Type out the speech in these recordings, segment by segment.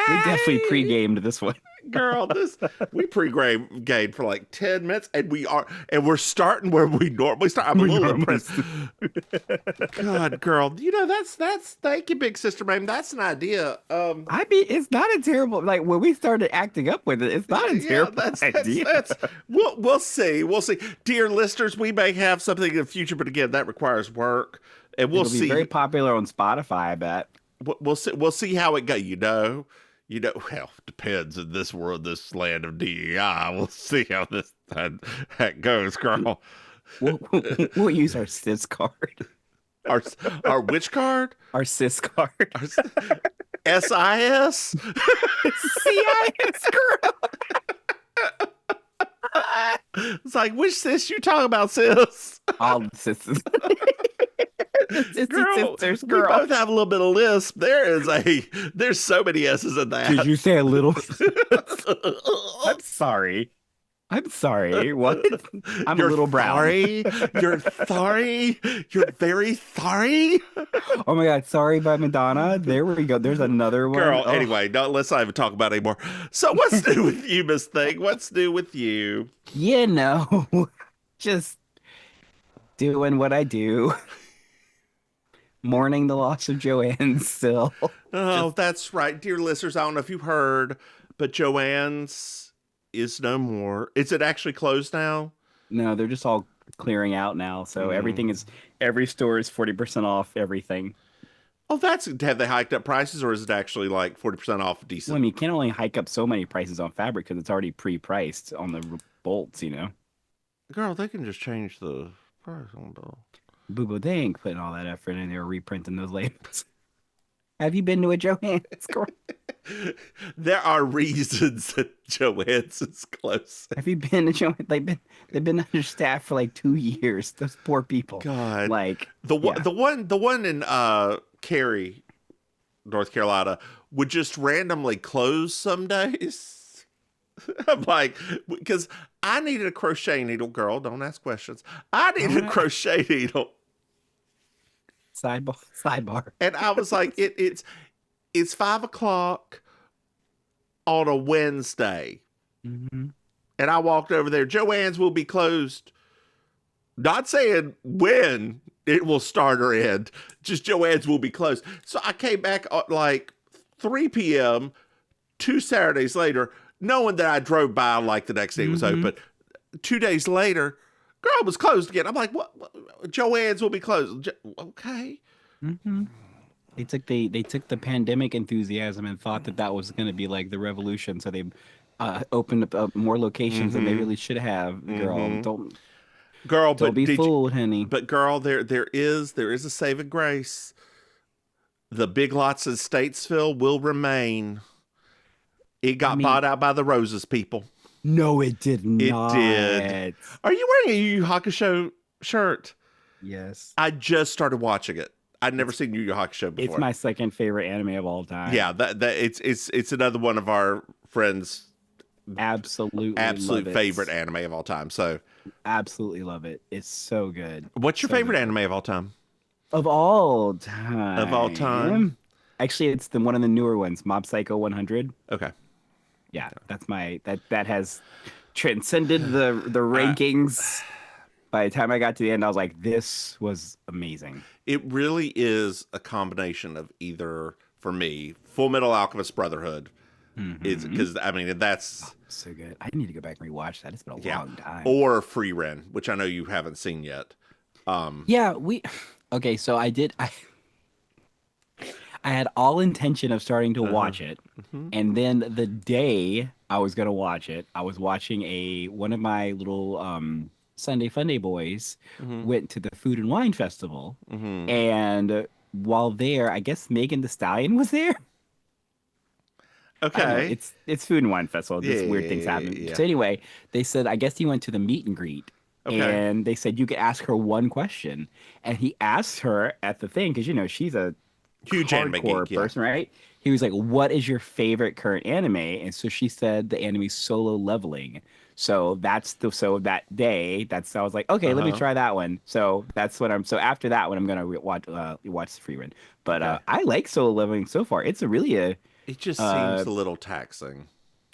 We definitely pre-gamed this one. Girl, this we pre-gamed for like 10 minutes, and we're starting where we normally start. I'm a We little normally impressed. God, girl, that's thank you, big sister, ma'am. That's an idea. I mean, it's not a terrible, like when we started acting up with it, it's not a Yeah, terrible that's idea. we'll see. We'll see. Dear listeners, we may have something in the future, but again, that requires work. And we'll It'll be see. very popular on Spotify, I bet. We'll see. We'll see how it goes. Well, depends in this world, this land of DEI. We'll see how that goes, girl. We'll use our sis card. Our which card? Our sis card. Our SIS? CIS girl. It's like, which sis you talking about, sis? All the sisters. Girl, Sisters, we girl. both have a little bit of lisp. There's so many S's in that. Did you say a little? I'm sorry. I'm sorry. What? You're a little brown. Sorry. You're sorry. You're very sorry. Oh my God. Sorry by Madonna. There we go. There's another one. Girl, Oh. anyway, let's not even talk about it anymore. So what's new with you, Miss Thing? What's new with you? You know, just doing what I do. Mourning the loss of Joanne still. Oh, that's right. Dear listeners, I don't know if you've heard, but Joanne's is no more. Is it actually closed now? No, they're just all clearing out now. So every store is 40% off everything. Oh, have they hiked up prices, or is it actually like 40% off decent? Well, I mean, you can't only hike up so many prices on fabric because it's already pre-priced on the bolts, you know? Girl, they can just change the price on the bill. Boo Boo, they ain't putting all that effort in there reprinting those labels. Have you been to a Joann's store? There are reasons that Joanne's is close. Have you been to Joann's? They've been understaffed for like 2 years. Those poor people. God, like the one in Cary, North Carolina, would just randomly close some days. I'm like, because I needed a crochet needle, girl. Don't ask questions. I needed a crochet needle. Sidebar. And I was like, it's 5 o'clock on a Wednesday. Mm-hmm. And I walked over there. Joann's will be closed. Not saying when it will start or end. Just Joann's will be closed. So I came back at like 3 p.m. 2 Saturdays later, knowing that I drove by like the next day it was open. 2 days later, girl, it was closed again. I'm like, what? Joann's will be closed. Okay. Mm-hmm. They took the pandemic enthusiasm and thought that was going to be like the revolution. So they opened up more locations than they really should have. Girl, don't be fooled, honey. But girl, there is a saving grace. The Big Lots in Statesville will remain. It got bought out by the Roses people. No, it did not. It did. Are you wearing a Yu Yu Hakusho shirt? Yes. I just started watching it. I'd never seen Yu Yu Hakusho before. It's my second favorite anime of all time. Yeah, it's another one of our friends' absolute favorite anime of all time. So absolutely love it. It's so good. What's your favorite anime of all time? Of all time. Of all time. Actually, it's one of the newer ones, Mob Psycho 100. Okay. Yeah, that's that has transcended the rankings. By the time I got to the end, I was like, this was amazing. It really is a combination of either, for me, Full Metal Alchemist Brotherhood. Because, I mean, that's... so good. I need to go back and rewatch that. It's been a long time. Or Free Ren, which I know you haven't seen yet. Okay, so I had all intention of starting to watch it. And then the day I was going to watch it, I was watching one of my little Sunday Funday boys went to the Food and Wine Festival. And while there, I guess Megan Thee Stallion was there. Okay. It's Food and Wine Festival. Just weird things happen. Yeah. So anyway, they said, I guess he went to the meet and greet. Okay. And they said you could ask her one question. And he asked her at the thing, because, she's a huge anime geek, person, right? He was like, what is your favorite current anime? And so she said the anime Solo Leveling. So so that day, I was like, okay, let me Uh-huh. try that one. So that's what so after that one, I'm gonna watch the free run. But Okay. I like Solo Leveling so far. It's a really a It just seems uh a little taxing.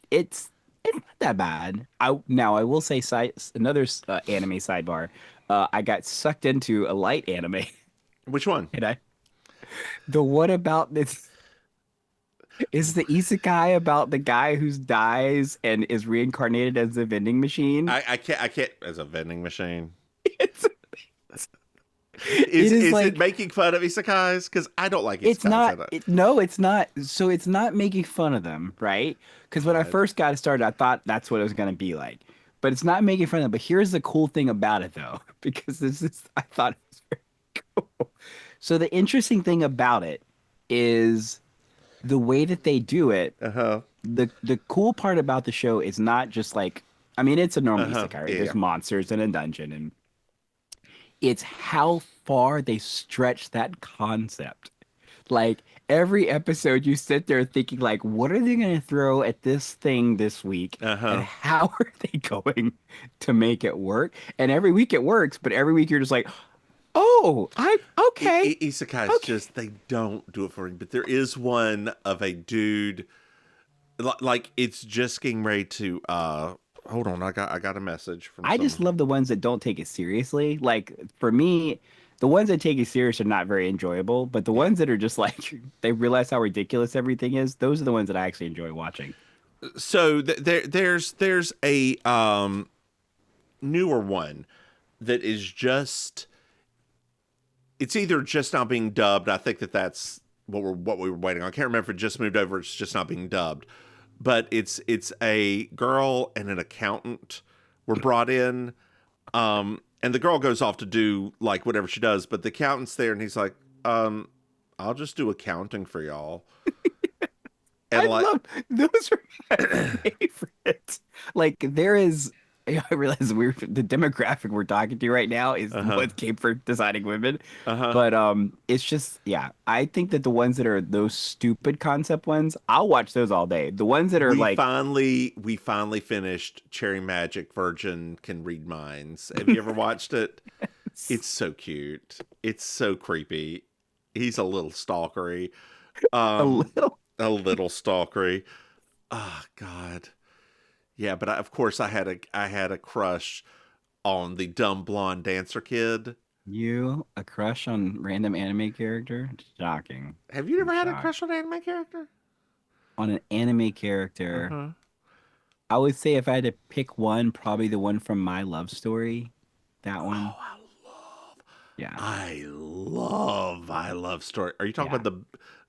it's not that bad. I will say another anime sidebar. I got sucked into a light anime, Which one? and I the one about this is the isekai about the guy who dies and is reincarnated as a vending machine. I can't as a vending machine. It's Is it is is it like making fun of isekais? Because I don't like it's isekais. I not don't. no, it's not. So it's not making fun of them, right? Because when I God. first got started, I thought that's what it was gonna be like. But it's not making fun of them. But here's the cool thing about it though, because this is I thought it was very cool. So the interesting thing about it is the way that they do it. Uh-huh. The cool part about the show is not just like I mean it's a normal Uh-huh. isekai, right? Yeah. There's monsters in a dungeon and it's how far they stretch that concept. Like every episode you sit there thinking like what are they going to throw at this thing this week and Uh-huh. how are they going to make it work? And every week it works, but every week you're just like, "Oh, I okay. Isekais Okay." just they don't do it for me. But there is one of a dude like it's just getting ready to hold on, I got a message from I just some. love the ones that don't take it seriously. Like for me, the ones that take it serious are not very enjoyable, but the Yeah. ones that are just like they realize how ridiculous everything is, those are the ones that I actually enjoy watching. So there's a newer one that is just it's either just not being dubbed. I think that's what we were waiting on. I can't remember if it just moved over. It's just not being dubbed, but it's a girl and an accountant were brought in, and the girl goes off to do like whatever she does, but the accountant's there, and he's like, I'll just do accounting for y'all, and I like, love those are my favorite. Like there is I realize the demographic we're talking to right now is uh huh, what came for designing women. uh huh. But it's just yeah, I think that the ones that are those stupid concept ones, I'll watch those all day. The ones that are like We finally finished Cherry Magic Virgin Can Read Minds. Have you ever watched it? It's so cute. It's so creepy. He's a little stalkery. a Um, little a little stalkery. Oh God. Yeah, but of course I had a crush on the dumb blonde dancer kid. you a crush on random anime character? Shocking. Have you I'm ever had a shocked. crush on an anime character? On an anime character, Uh-huh. I would say if I had to pick one, probably the one from My Love Story. That one. Oh, Yeah. I love story. Are you talking Yeah. about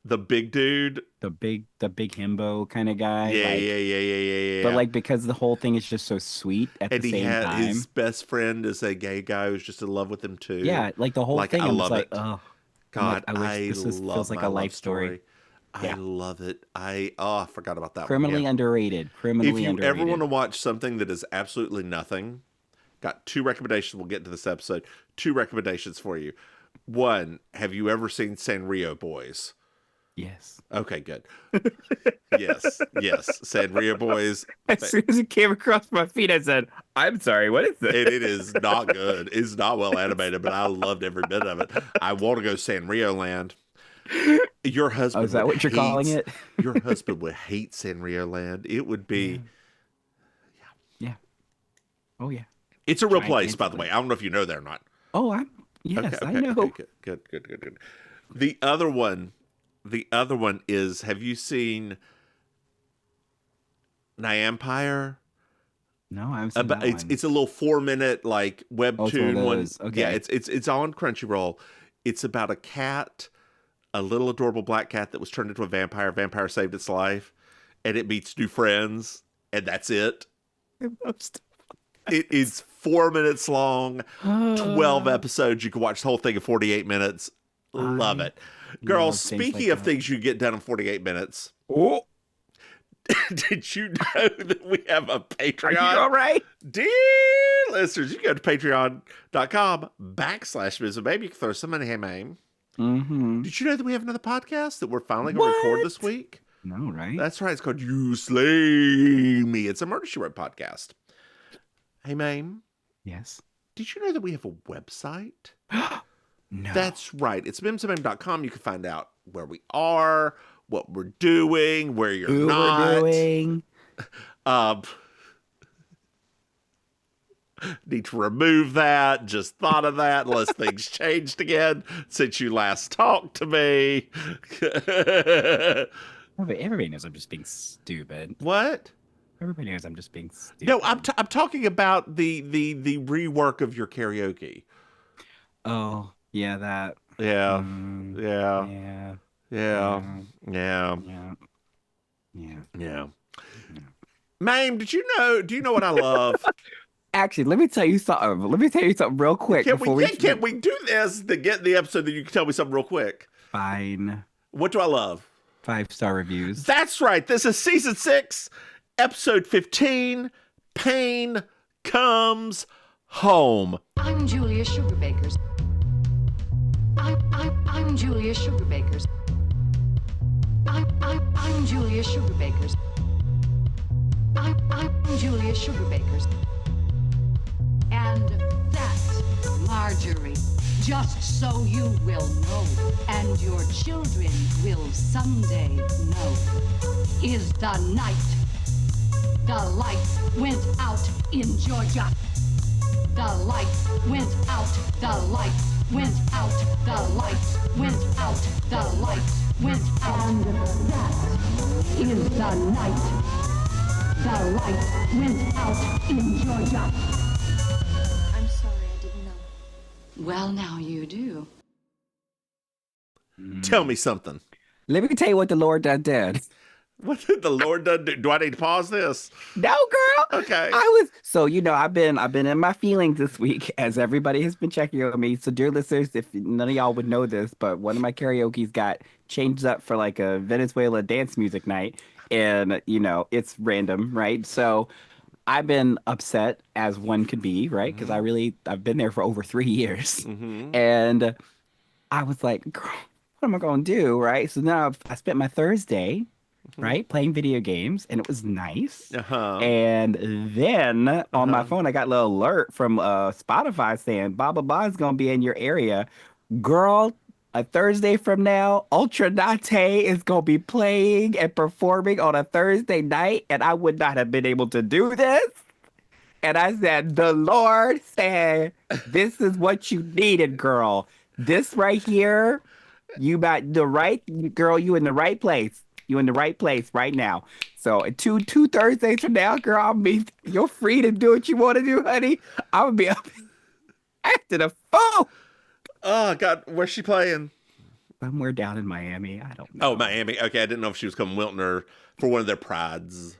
the big dude? The big himbo kind of guy. Yeah, Like, yeah, yeah, yeah, yeah, but yeah. like because the whole thing is just so sweet at the And he same had his time. best friend is a gay guy who's just in love with him too. Yeah, like the whole Like I thing, I'm just love like, it. oh, I'm like, God, I wish I feels love like my a love life story. story. I Yeah. love it. I forgot about that one. Yeah. Criminally underrated. If Criminally you ever want underrated. to watch something that is absolutely nothing, got two recommendations. We'll get to this episode. Two recommendations for you. One, have you ever seen Sanrio Boys? Yes. Okay, good. Yes, yes. Sanrio Boys. As soon as it came across my feed, I said, I'm sorry, what is this? And it is not good. It's not well animated, but I loved every bit of it. I want to go Sanrio Land. Your Oh, is husband that would what you're calling hate. it? Your husband would hate Sanrio Land. It would Yeah. be. Yeah. Oh yeah. It's a real Giant place, by the antler. way. I don't know if you know that or not. Oh, Okay, yes, I okay, okay, know. good, good, good, good, good. The the other one is. Have you seen Nyampire? No, I haven't seen But that it's one. it's a little 4 minute like Oh, it's one of webtoon one. those. Yeah, Okay. it's on Crunchyroll. It's about a cat, a little adorable black cat that was turned into a vampire. Vampire saved its life, and it meets new friends, and that's it. I love stuff. It is 4 minutes long, 12 episodes. You can watch the whole thing in 48 minutes. Love I it. Girls, love things speaking like of that. things you get done in 48 minutes, Oh, did you know that we have a are you Patreon? all right? Dear listeners, you can go to patreon.com/MrMahaffey. You can throw some money. Hey, Maim. Mm-hmm. Did you know that we have another podcast that we're finally going to record this What? week? No, right? That's right. It's called You Slay Me. It's a Murder She Wrote podcast. Hey, Maim, Yes. did you know that we have a website? No. That's right. It's MimsMaim.com. You can find out where we are, what we're doing, where you're Who we're not. doing. Um, need to remove that. Just thought of that unless things changed again since you last talked to me. Everybody knows I'm just being stupid. What? Everybody knows I'm just being stupid. No, I'm talking about the rework of your karaoke. Oh, yeah, that. Yeah, Mm, yeah, yeah. yeah, Yeah. yeah, Yeah. Yeah. yeah. Yeah. Mame, do you know what I love? Actually, let me tell you something. Let me tell you something real quick before we. Can't we do this to get in the episode that you can tell me something real quick? Fine. What do I love? 5-star reviews. That's right. This is season 6, episode 15. Payne comes home. I'm Julia Sugarbakers. I'm Julia Sugarbakers. I'm Julia Sugarbakers. I'm Julia Sugarbakers. And that's Marjorie. Just so you will know, and your children will someday know, is the night the lights went out in Georgia. The lights went out, the lights went out, the lights went out, the lights went out. And that is the night the lights went out in Georgia. I'm sorry, I didn't know. Well, now you do. Tell me something. Let me tell you what the Lord done did. What did the Lord done do? Do I need to pause this? No, girl. Okay. I've been in my feelings this week as everybody has been checking on me. So, dear listeners, if none of y'all would know this, but one of my karaoke's got changed up for like a Venezuela dance music night, and it's random, right? So, I've been upset as one could be, right? Because I've been there for over 3 years, and I was like, girl, what am I gonna do, right? So now I spent my Thursday, right, playing video games, and it was nice. Uh-huh. And then on my phone, I got a little alert from Spotify saying blah blah blah is gonna be in your area, girl. A Thursday from now, Ultra Nate is gonna be playing and performing on a Thursday night, and I would not have been able to do this. And I said, the Lord said, this is what you needed, girl. This right here, you got the right girl, you in the right place. You in the right place right now. So two Thursdays from now, girl, you're free to do what you want to do, honey. I'm gonna be up acting a fool. Oh, God. Where's she playing? Somewhere down in Miami. I don't know. Oh, Miami. Okay, I didn't know if she was coming Wilton or for one of their prides.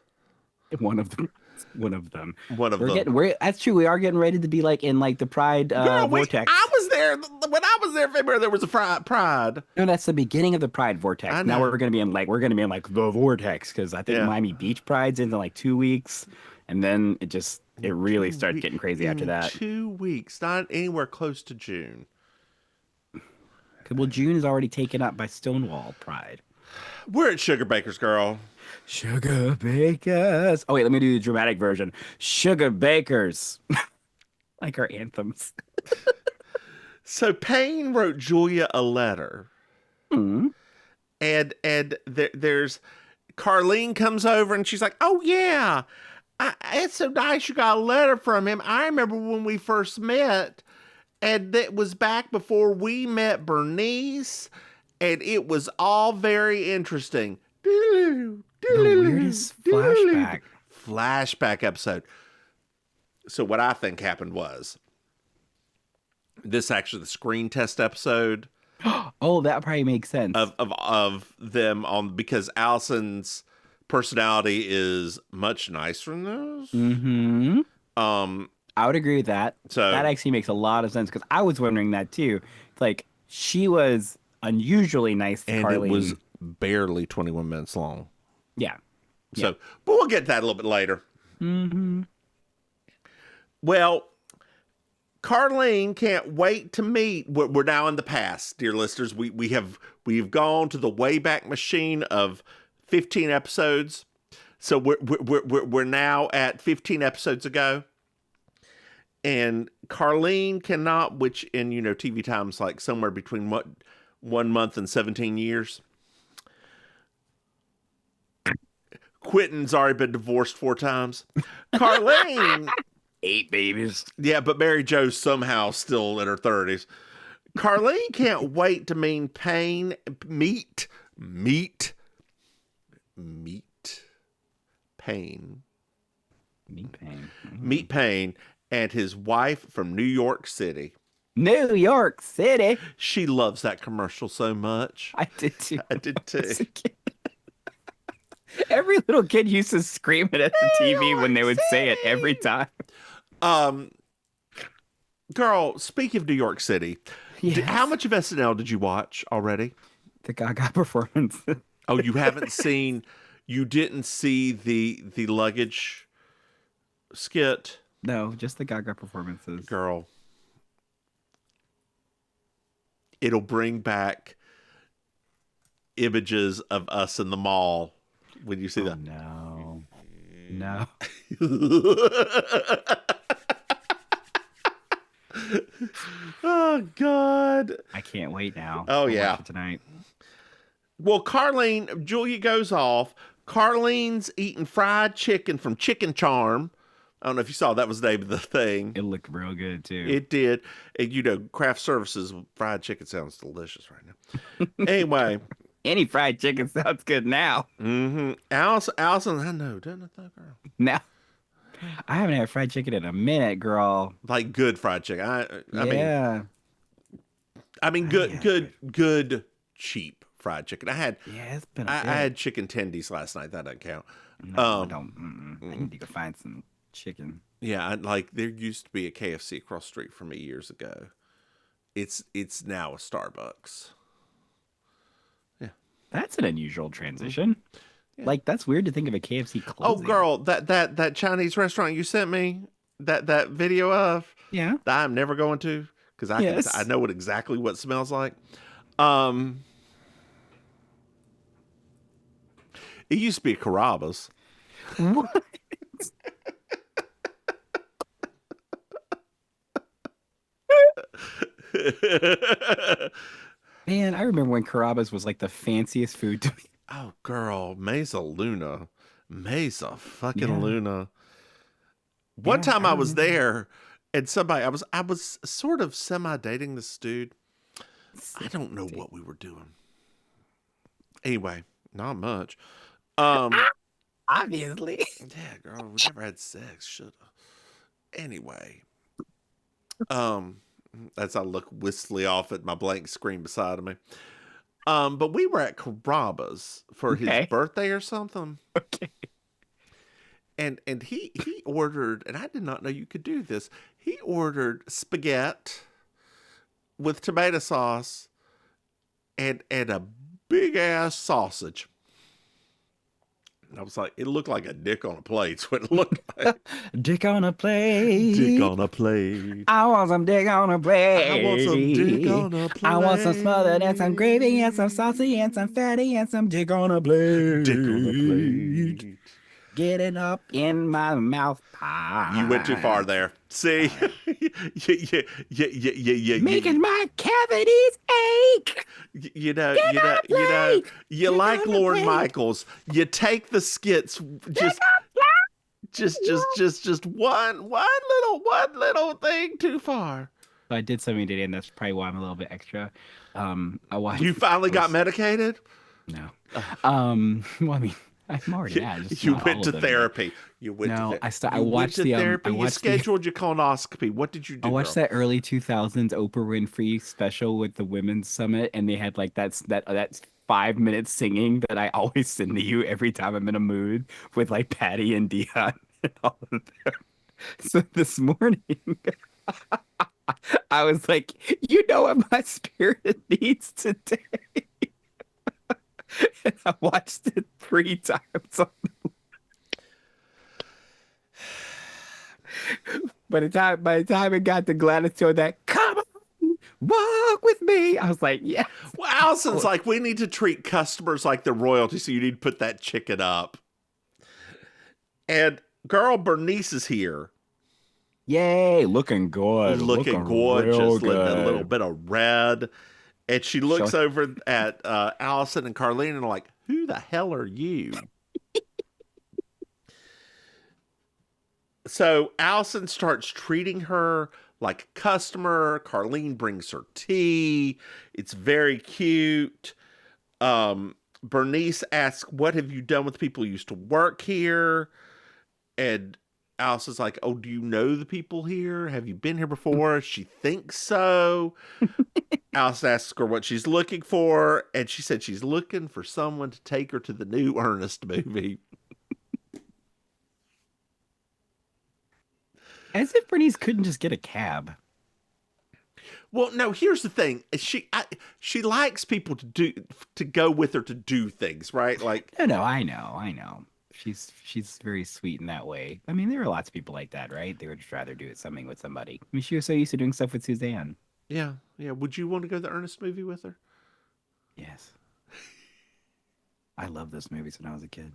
One of them. One of them. One of them. That's true. We are getting ready to be like in like the Pride Girl, vortex. I was there when I was there in February. There was a pride. No, that's the beginning of the Pride vortex. I know. Now we're gonna be in like the vortex because I think Yeah. Miami Beach Pride's in like 2 weeks, and then it really started getting crazy after that. 2 weeks, not anywhere close to June. Well, June is already taken up by Stonewall Pride. We're at Sugar Baker's, girl. Sugar Bakers. Oh wait, let me do the dramatic version. Sugar Bakers, like our anthems. So Payne wrote Julia a letter, and there's Carlene comes over and she's like, "Oh yeah, it's so nice you got a letter from him. I remember when we first met, and that was back before we met Bernice, and it was all very interesting." The weirdest flashback. Flashback episode. So what I think happened was this actually the screen test episode Oh, that probably makes sense. of them on because Allison's personality is much nicer than those. Mm-hmm. I would agree with that. So- that actually makes a lot of sense because I was wondering that too. It's like she was unusually nice to And Carlene. it was barely 21 minutes long. Yeah. So, but we'll get to that a little bit later. Mm-hmm. Well, Carlene can't wait to meet. We're now in the past, dear listeners. We've gone to the Wayback Machine of 15 episodes. So we're now at 15 episodes ago. And Carlene cannot, which in, TV times, like somewhere between 1 month and 17 years. Quentin's already been divorced 4 times. Carlene, 8 babies. yeah, but Mary Jo's somehow still in her 30s. Carlene can't wait to meet Payne, meet Payne. Meet Payne and his wife from New York City. New York City. She loves that commercial so much. I did too. I did too. Every little kid used to scream it at the TV when they would say it every time. Girl, speaking of New York City, Yes. how much of SNL did you watch already? The Gaga performance. Oh, you didn't see the luggage skit? No, just the Gaga performances. Girl, it'll bring back images of us in the mall when you see that. No. Oh, God. I can't wait now. Oh, I'll yeah. watch it tonight. Well, Julia goes off. Carlene's eating fried chicken from Chicken Charm. I don't know if you saw, that was the name of the thing. It looked real good, too. It did. And, craft services fried chicken sounds delicious right now. Anyway. Any fried chicken sounds good now. Mm-hmm. Allison, I know, doesn't it, though, girl? Now, I haven't had fried chicken in a minute, girl. Like good fried chicken. Yeah. I mean, good, cheap fried chicken. It's been I had chicken tendies last night. That doesn't count. No, I don't. I need to go find some chicken. Yeah, there used to be a KFC across the street from me years ago. It's now a Starbucks. Yeah, that's an unusual transition. Yeah. Like, that's weird to think of a KFC closing. Oh, girl, that Chinese restaurant you sent me that video of. Yeah, that I'm never going to because I know exactly what it smells like. It used to be a Carrabba's. What? Man, I remember when Carrabba's was like the fanciest food to me. Oh, girl, Mesa fucking Luna. One time I was there, and I was sort of semi-dating this dude. I don't know what we were doing. Anyway, not much. Obviously. Yeah, girl, we never had sex. Shoulda. Anyway, as I look wistfully off at my blank screen beside of me. But we were at Carrabba's for his birthday or something. Okay. And he ordered, and I did not know you could do this. He ordered spaghetti with tomato sauce and a big ass sausage. And I was like, it looked like a dick on a plate. That's what it looked like. Dick on a plate. Dick on a plate. I want some dick on a plate. I want some dick on a plate. I want some smothered and some gravy and some saucy and some fatty and some dick on a plate. Dick on a plate. Get it up in my mouth pie. You went too far there. See? Making my cavities ache. You like Lorne Michaels. You take the skits just one little thing too far. So I did something today, and that's probably why I'm a little bit extra. I watched. You finally got medicated? No. Well, I mean, I'm already at. You went to therapy. You went to therapy. I watched the therapy. You scheduled your colonoscopy. What did you do? I watched that early 2000s Oprah Winfrey special with the Women's Summit, and they had like that's 5 minutes singing that I always send to you every time I'm in a mood with like Patty and Dion and all of them. So this morning, I was like, you know what my spirit needs today. And I watched it 3 times on by the time it got to Gladys Joe, that come on, walk with me, I was like, yes. Well, Allison's like, we need to treat customers like they're royalty, so you need to put that chicken up. And girl Bernice is here. Yay, looking good. looking Looking real gorgeous, a little good. bit of red. And she Show looks over at Allison and Carlene and like, who the hell are you? So Allison starts treating her like a customer. Carlene brings her tea. It's very cute. Bernice asks, what have you done with the people who used to work here? And Allison's like, oh, do you know the people here? Have you been here before? She thinks so. Allison asks her what she's looking for, and she said she's looking for someone to take her to the new Ernest movie. As if Bernice couldn't just get a cab. Well, no, here's the thing. She likes people to go with her to do things, right? Like, No, I know. She's very sweet in that way. I mean, there are lots of people like that, right? They would just rather do something with somebody. I mean, she was so used to doing stuff with Suzanne. yeah, yeah. Would you want to go to the Ernest movie with her? Yes. I love those movies when I was a kid.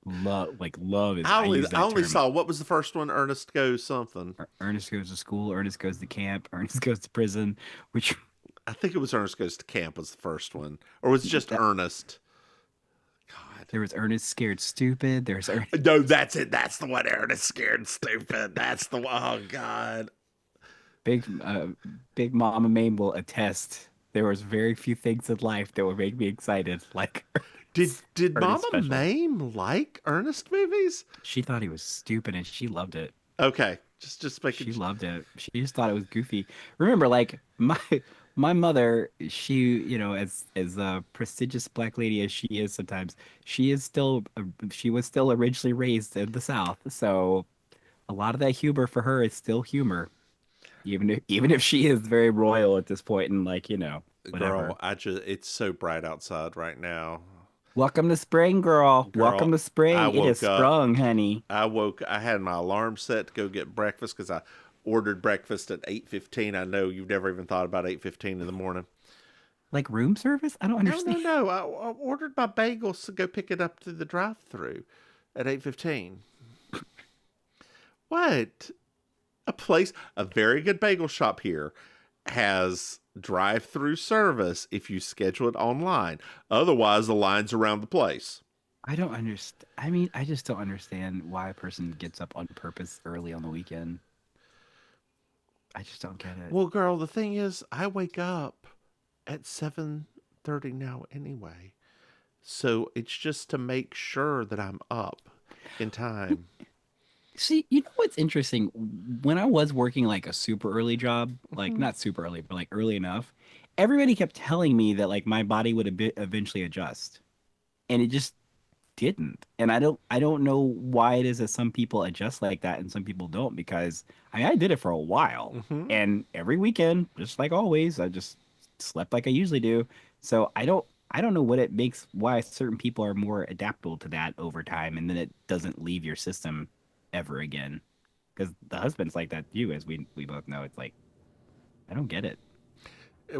Love is I use I that only term. saw, what was the first one? Ernest Goes something. Ernest goes to school, Ernest goes to camp, Ernest goes to prison, which I think it was Ernest Goes to Camp was the first one, or was it just that, Ernest? God. there was Ernest Scared Stupid. There's Ernest. No, that's it. That's the one. Ernest Scared Stupid. That's the one. Oh God. Big Big Mama Maim will attest. There was very few things in life that would make me excited, like Did Ernest Mama special. Maim like Ernest movies? She thought he was stupid and she loved it. Okay, just making. She loved it. She just thought it was goofy. Remember, like my mother, she, as a prestigious black lady as she is sometimes, she was still originally raised in the South. So a lot of that humor for her is still humor, even if she is very royal at this point and like, whatever. Girl, it's so bright outside right now. Welcome to spring, girl. Welcome Girl, to I spring. It is woke up. sprung, honey. I had my alarm set to go get breakfast because I ordered breakfast at 8:15. I know you've never even thought about 8:15 in the morning. Like room service? I don't No, no, understand. no. I ordered my bagels to go pick it up to the drive-through at 8:15. What? A very good bagel shop here has drive-through service if you schedule it online. Otherwise, the line's around the place. I don't understand. I mean, I just don't understand why a person gets up on purpose early on the weekend. I just don't get it. Well, girl, the thing is, I wake up at 7:30 now anyway. So it's just to make sure that I'm up in time. See, you know what's interesting? When I was working like a super early job, like Mhm. not super early, but like early enough, everybody kept telling me that like my body would eventually adjust, and it just didn't. And I don't know why it is that some people adjust like that and some people don't, because I did it for a while, Mhm. and every weekend, just like always, I just slept like I usually do. So I don't know what it makes, why certain people are more adaptable to that over time, and then it doesn't leave your system ever again. Because the husband's like that too, as we both know. It's like I don't get it.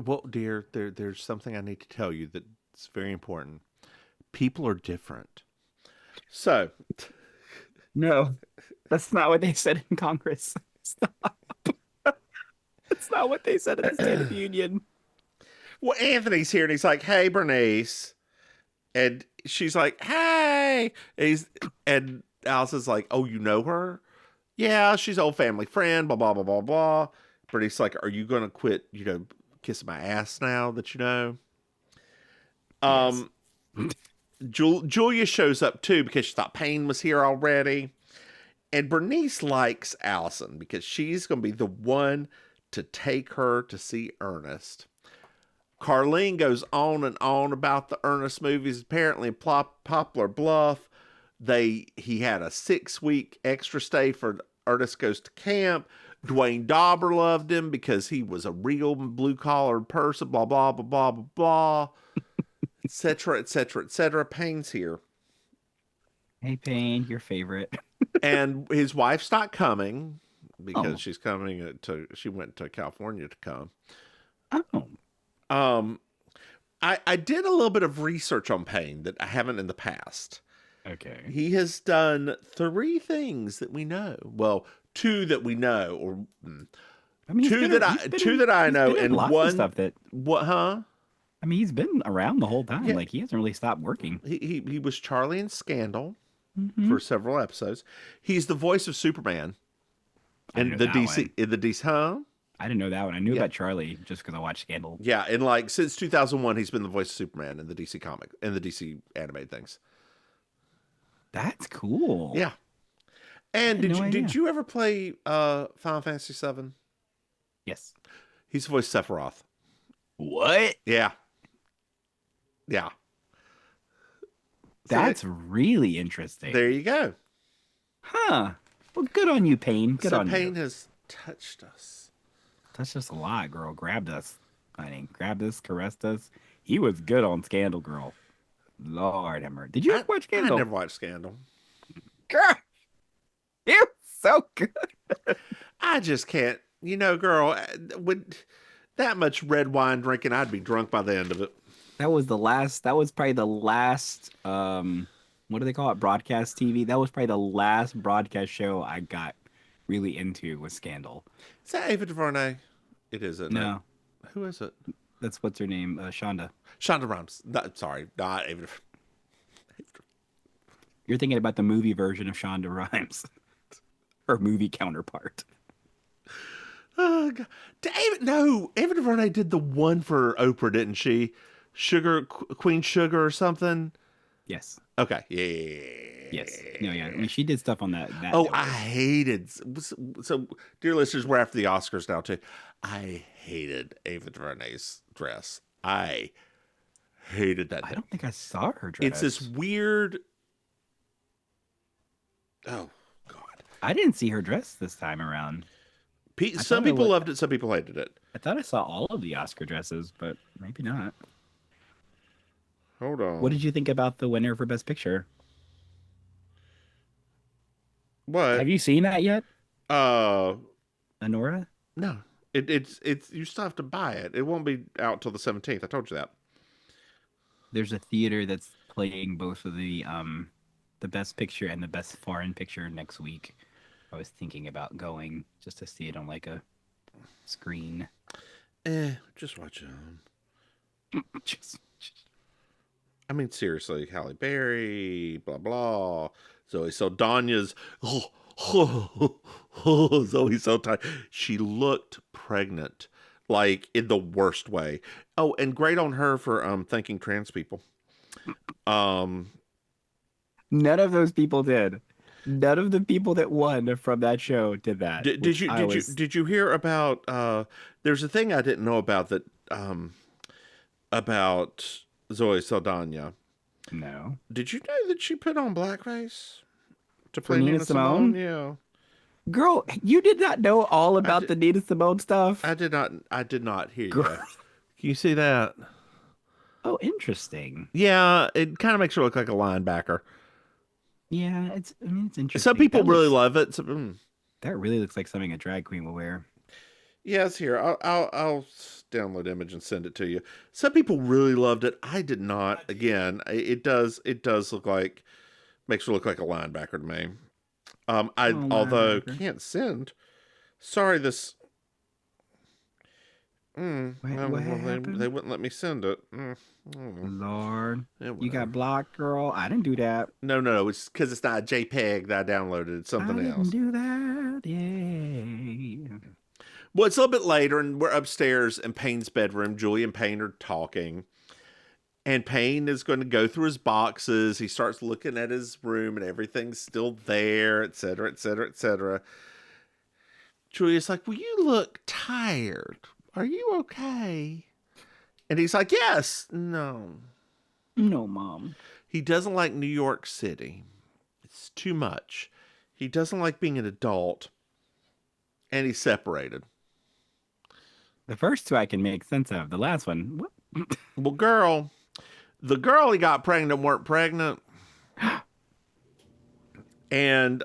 Well, dear, there's something I need to tell you that's very important. People are different. So, No, that's not what they said in Congress. Stop. That's not what they said at the State of the Union. well, Anthony's here and he's like, "Hey, Bernice," and she's like, "Hey," and Allison's like, "Oh, you know her? Yeah, she's an old family friend." Blah blah blah blah blah. Bernice's like, "Are you gonna quit? Kissing my ass now that you know?" Yes. Um, Julia shows up too because she thought Payne was here already. And Bernice likes Allison because she's going to be the one to take her to see Ernest. Carlene goes on and on about the Ernest movies. Apparently, in Poplar Bluff, he had a 6-week extra stay for Ernest Goes to Camp. Dwayne Dauber loved him because he was a real blue collar person. Blah blah blah blah blah blah, etc. etc. etc. Payne's here. Hey, Payne, your favorite. And his wife's not coming because Oh, she's coming she went to California to come. oh, Um, I did a little bit of research on Payne that I haven't in the past. okay. He has done 3 things that we know. Well, two that we know, or I mean, two that I he's know, been in and lots of stuff that. what? Huh? I mean, he's been around the whole time. Yeah. Like he hasn't really stopped working. He was Charlie in Scandal Mm-hmm. for several episodes. He's the voice of Superman in the DC. In the DC, huh? I didn't know that one. I knew about Charlie just because I watched Scandal. Yeah, and like since 2001, he's been the voice of Superman in the DC comic, in the DC animated things. That's cool. Yeah. And did idea. you ever play Final Fantasy VII? Yes. He's voiced Sephiroth. What? Yeah. Yeah. That's really interesting. There you go. Huh. Well, good on you, Payne. Good on Payne you. has touched us. That's just a lot, girl. Grabbed us. I mean, grabbed us, caressed us. He was good on Scandal, girl. Lord Emmer. Did you ever watch Scandal? I never watched Scandal. Girl, it was so good. I just can't. You know, girl, with that much red wine drinking, I'd be drunk by the end of it. That was probably the last, what do they call it? Broadcast TV. That was probably the last broadcast show I got really into was Scandal. Is that Ava DuVernay? It isn't. No. Who is it? That's what's her name? Shonda. Shonda Rhimes. Sorry, not Ava. You're thinking about the movie version of Shonda Rhimes. Her movie counterpart. Oh, God. Ava DuVernay did the one for Oprah, didn't she? Queen Sugar or something? Yes. Okay. Yeah. Yes. No, yeah. I mean, she did stuff on that. Oh, I hated. So, dear listeners, we're after the Oscars now, too. I hated Ava DuVernay's dress. I hated that. I don't think I saw her dress. It's this weird. Oh, God. I didn't see her dress this time around. Some people loved it, some people hated it. I thought I saw all of the Oscar dresses, but maybe not. Hold on. What did you think about the winner for Best Picture? What? Have you seen that yet? Honora? No. It's you still have to buy it. It won't be out till the 17th. I told you that. There's a theater that's playing both of the Best Picture and the Best Foreign Picture next week. I was thinking about going just to see it on like a screen. Just watch it. I mean, seriously, Halle Berry, blah blah. Zoe Saldana's. Zoe Saldana. She looked pregnant, like in the worst way. Oh, and great on her for thanking trans people. None of those people did. None of the people that won from that show did that. Did you hear about? There's a thing I didn't know about that. About Zoe Saldana. No. Did you know that she put on blackface to play Nina Simone? Yeah. Girl, you did not know all about the Nina Simone stuff? I did not hear Girl. that. Can you see that? Oh, interesting. Yeah, it kind of makes her look like a linebacker. Yeah, it's interesting. Some people really love it. That really looks like something a drag queen will wear. Yes, here. I'll download image and send it to you. Some people really loved it. I did not. Again, it does look like, makes her look like a linebacker to me. Although can't send. Sorry, this. What happened? They wouldn't let me send it. Lord, you got blocked, girl. I didn't do that. No. It's because it's not a JPEG that I downloaded. It's something else. I didn't do that. Yeah. Well, it's a little bit later, and we're upstairs in Payne's bedroom. Julie and Payne are talking. And Payne is going to go through his boxes. He starts looking at his room, and everything's still there, etc., etc., etc. Julia's like, well, you look tired. Are you okay? And he's like, yes. No. No, Mom. He doesn't like New York City. It's too much. He doesn't like being an adult. And he's separated. The first two I can make sense of. The last one, what? Well, the girl he got pregnant weren't pregnant. And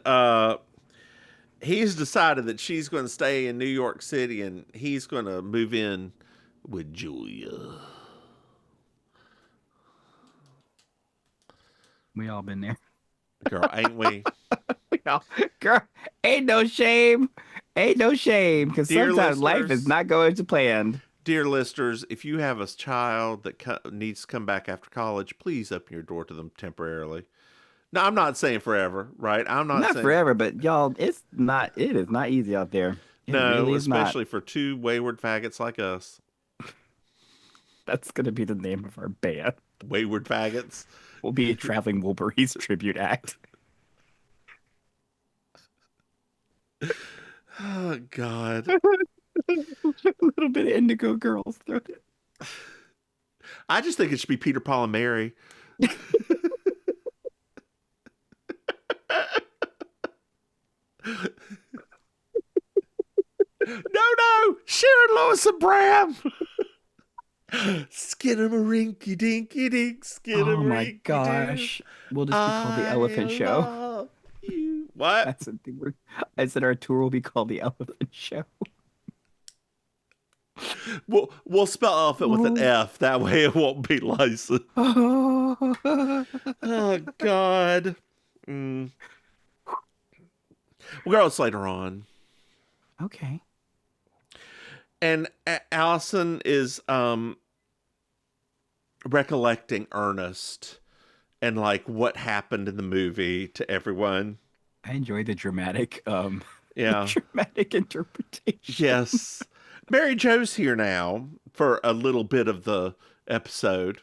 he's decided that she's going to stay in New York City and he's going to move in with Julia. We all been there. Girl, ain't we? We Girl, ain't no shame. Ain't no shame. Because Dear sometimes life is listeners, not going to plan. dear listeners, if you have a child that needs to come back after college, please open your door to them temporarily. No, I'm not saying forever, right? I'm not Not saying forever, but y'all, it is not easy out there. It no, really is not. especially for two wayward faggots like us. That's gonna be the name of our band. Wayward faggots. We'll be a traveling Wolverines tribute act. Oh God. A little bit of Indigo Girls. Throw it. I just think it should be Peter, Paul, and Mary. No, Sharon, Lois, and Bram. Skinamarink dinky dink, Oh my skinamarink gosh. We'll just be called the Elephant Show. love you. What? That's the thing. I said our tour will be called the Elephant Show. We'll spell elephant with an F. That way it won't be licensed. Oh God. Mm. We'll go later on. Okay. And Allison is recollecting Ernest and like what happened in the movie to everyone. I enjoyed the dramatic Yeah. dramatic interpretation. Yes. Mary Jo's here now for a little bit of the episode.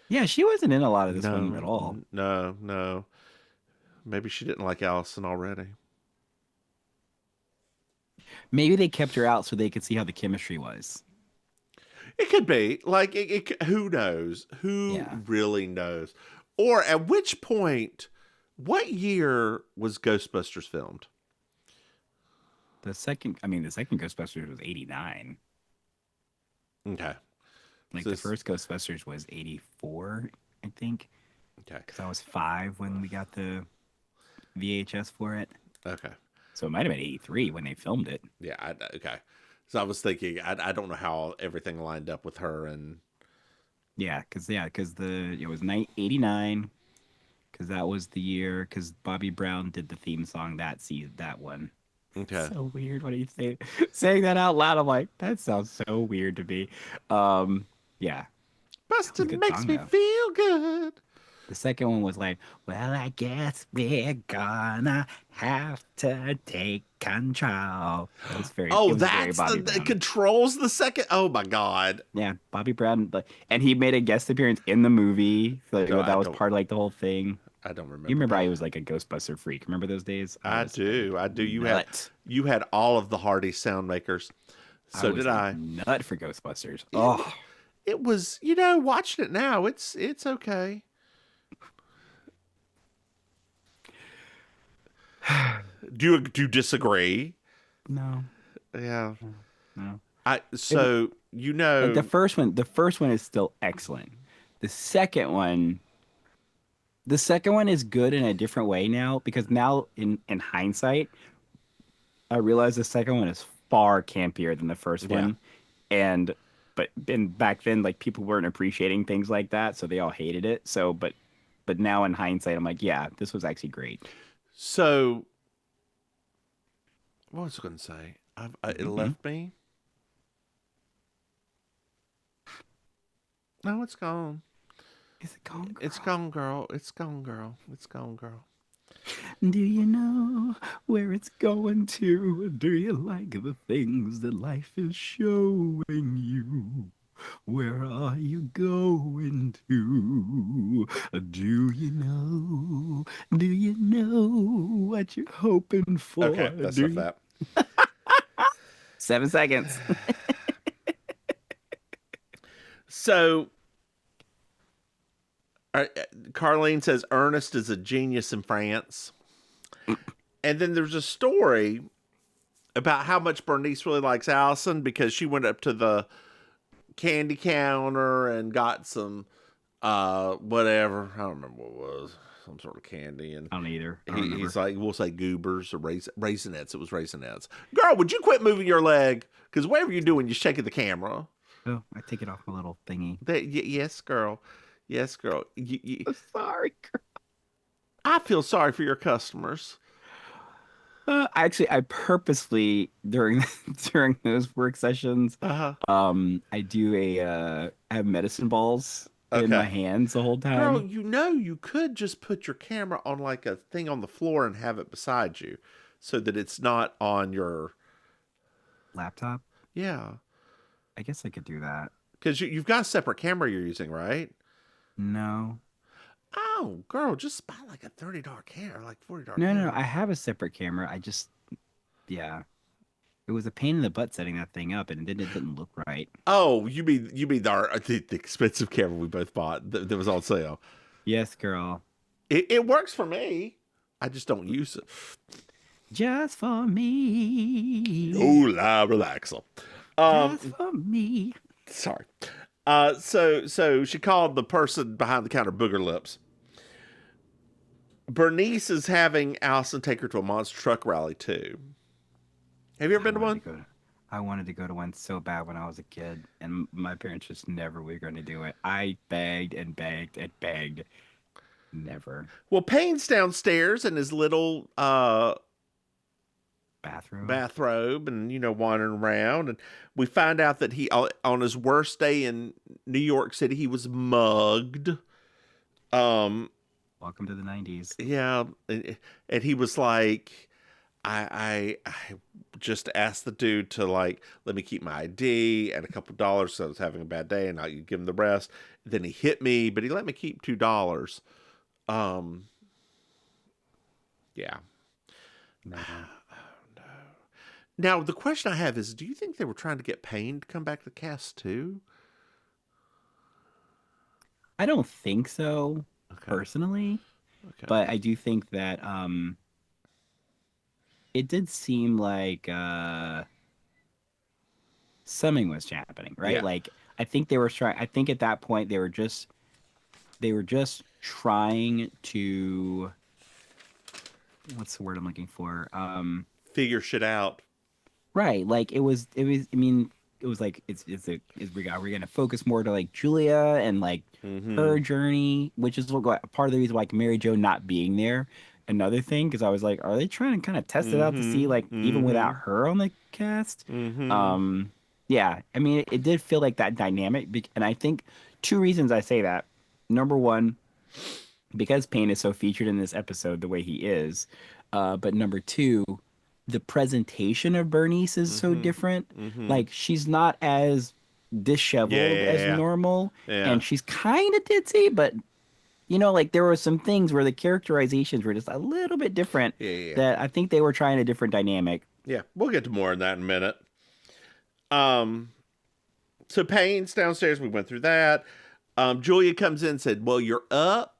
Yeah, she wasn't in a lot of this one at all. No. Maybe she didn't like Allison already. Maybe they kept her out so they could see how the chemistry was. It could be. Like, who knows? Who really knows? Or at which point, what year was Ghostbusters filmed? The second Ghostbusters was 89. Okay. Like So the first Ghostbusters was 84, I think. Okay. Because I was 5 when we got the VHS for it. Okay. So it might have been 83 when they filmed it. Yeah. Okay. So I was thinking, I don't know how everything lined up with her and. Yeah, because it was 89, because that was the year, because Bobby Brown did the theme song that one. Okay. So weird when you saying that out loud. I'm like, that sounds so weird to me. Yeah. Bustin' makes me feel good. The second one was like, well, I guess we're gonna have to take control. It was very, that's that controls the second. Oh my God. Yeah, Bobby Brown, and he made a guest appearance in the movie. Like, that was part of like the whole thing. I don't remember. You remember I was like a Ghostbuster freak. Remember those days? I do. You had all of the Hardy sound makers. So did I. Nut for Ghostbusters. It was, watching it now, it's okay. Do you disagree? No. Yeah. No. Like the first one is still excellent. The second one is good in a different way now, because now in hindsight, I realize the second one is far campier than the first one. But back then, like, people weren't appreciating things like that, so they all hated it. So, but now in hindsight, I'm like, yeah, this was actually great. So, what was I going to say? It left me. No, it's gone. Is it gone, girl? It's gone, girl. It's gone, girl. It's gone, girl. Do you know where it's going to? Do you like the things that life is showing you? Where are you going to? Do you know? Do you know what you're hoping for? Okay, that's enough that. 7 seconds. So, Carlene says Ernest is a genius in France. And then there's a story about how much Bernice really likes Allison, because she went up to the candy counter and got some whatever. I don't remember what it was. Some sort of candy. And I don't either. He's like, we'll say goobers or raisinets. It was raisinets. Girl, would you quit moving your leg? Because whatever you're doing, you're shaking the camera. Oh, I take it off my little thingy. Yes, girl. Yes, girl. I'm sorry, girl. I feel sorry for your customers. Actually, I purposely during during those work sessions, Uh-huh. I do I have medicine balls in my Okay. hands the whole Girl, time. you could just put your camera on like a thing on the floor and have it beside you so that it's not on your, Laptop. yeah. I guess I could do that. Because you've got a separate camera you're using, right? No, Oh, girl, just buy like a $30 camera, like $40 no, no, no. camera. I have a separate camera. Yeah, it was a pain in the butt setting that thing up, and it didn't look right. Oh, you mean the expensive camera we both bought that was on sale. Yes, girl. It works for me. I just don't use it. Just for Oh, me. la relaxer. Just for me. Sorry. So she called the person behind the counter Booger Lips. Bernice is having Allison take her to a monster truck rally too. Have you ever I been to wanted one? to go to I wanted to go to one so bad when I was a kid, and my parents just never were going to do it. I begged and begged and begged. Never. Well, Payne's downstairs in his little Bathrobe. bathrobe and wandering around, and we find out that he on his worst day in New York City he was mugged. Um, Welcome to the 90s. yeah, and he was like, I just asked the dude to like let me keep my ID and a couple dollars, so I was having a bad day, and I give him the rest. Then he hit me, but he let me keep $2. Um, yeah. No. Now the question I have is, do you think they were trying to get Payne to come back to the cast too? I don't think so, Okay. personally, Okay. but I do think that it did seem like something was happening, right? Yeah. Like I think they were trying. I think at that point they were just trying to, what's the word I'm looking for? Figure shit out. Right. Like I mean, it was like we're gonna focus more to like Julia and like Mm-hmm. her journey, which is what part of the reason why like Mary Jo not being there. Another thing, because I was like, are they trying to kind of test it out to see Mm-hmm. like even Mm-hmm. without her on the cast? Mm-hmm. Um, yeah, I mean, it did feel like that dynamic, and I think two reasons I say that. Number one, because Payne is so featured in this episode the way he is. But number two, the presentation of Bernice is so Mm-hmm. different. Mm-hmm. Like she's not as Yeah, disheveled as yeah, normal, yeah. and she's kind of ditzy, but like there were some things where the characterizations were just a little bit different Yeah, yeah, yeah. that I think they were trying a different dynamic. Yeah. We'll get to more of that in a minute. Um, so Payne's downstairs. We went through that. Julia comes in and said, "Well, you're up.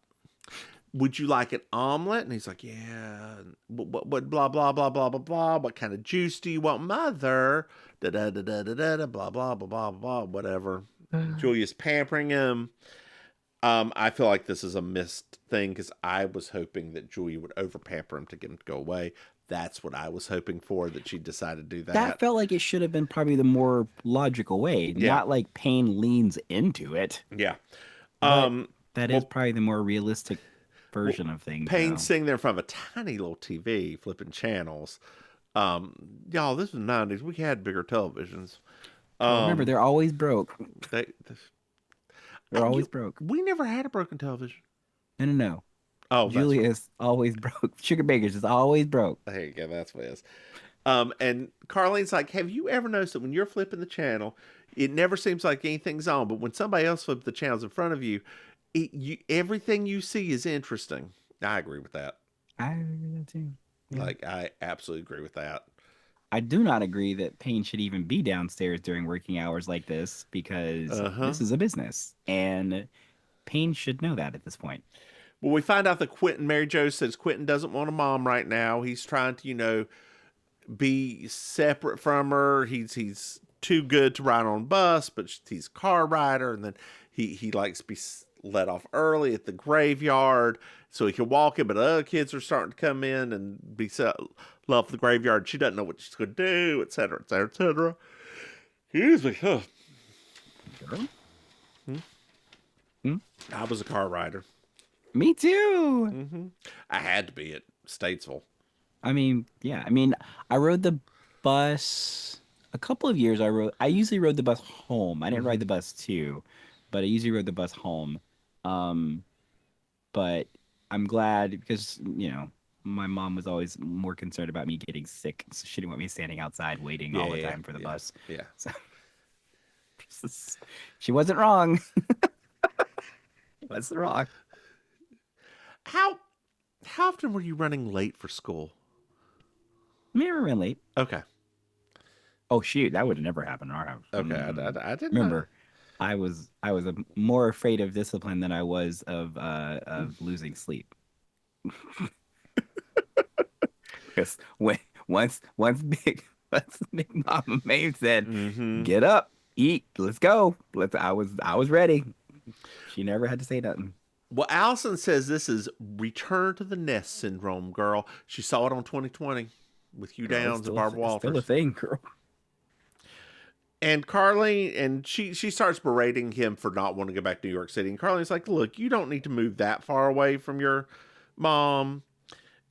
Would you like an omelet?" And he's like, "Yeah." What blah blah blah blah blah blah. What kind of juice do you want, mother? Da da da da da da da blah blah blah blah blah. Whatever. Julia's pampering him. I feel like this is a missed thing because I was hoping that Julia would over pamper him to get him to go away. That's what I was hoping for. That she decided to do That that. felt like it should have been probably the more logical way, Yeah, not like Payne leans into it, yeah. but Um. that is Well, probably the more realistic well version of things, Payne's though. sitting there in front of a tiny little TV, flipping channels. Y'all, this was '90s. We had bigger televisions. Well, remember, Um, they're always broke. they, They're always you, broke. we never had a broken television. No, no, no. Oh, that's Julia right. is always broke. Sugar Baker's is always broke. There you go. That's what it is. And Carlene's like, have you ever noticed that when you're flipping the channel, it never seems like anything's on, but when somebody else flips the channels in front of you, everything you see is interesting. I agree with that. I agree with that too. Yeah. Like, I absolutely agree with that. I do not agree that Payne should even be downstairs during working hours like this because Uh huh. this is a business and Payne should know that at this point. Well, we find out that Quentin, Mary Jo says Quentin doesn't want a mom right now. He's trying to, be separate from her. He's too good to ride on a bus, but he's a car rider, and then he likes to be let off early at the graveyard so he can walk it. But other kids are starting to come in and be love the graveyard. She doesn't know what she's going to do, et cetera, et cetera, et cetera. Excuse me. Huh. Girl? Hmm? I was a car rider. Me too. I had to be at Statesville. I mean, yeah. I mean, I rode the bus a couple of years. I usually rode the bus home. I didn't ride the bus too, but I usually rode the bus home. Um, but I'm glad because, my mom was always more concerned about me getting sick. So she didn't want me standing outside waiting all the time for the bus. Yeah. So she wasn't wrong. Wasn't wrong. How often were you running late for school? I mean, I ran late. Okay. Oh shoot, that would have never happened in our house. Okay, I didn't remember. I was more afraid of discipline than I was of losing sleep. Because once big Mama Maim said, "Get up, eat, let's go." I was ready. She never had to say nothing. Well, Allison says this is return to the nest syndrome, girl. She saw it on 2020 with Hugh Downs and Barbara Walters. Still a thing, girl. And Carlene, and she starts berating him for not wanting to go back to New York City. And Carlene's like, look, you don't need to move that far away from your mom.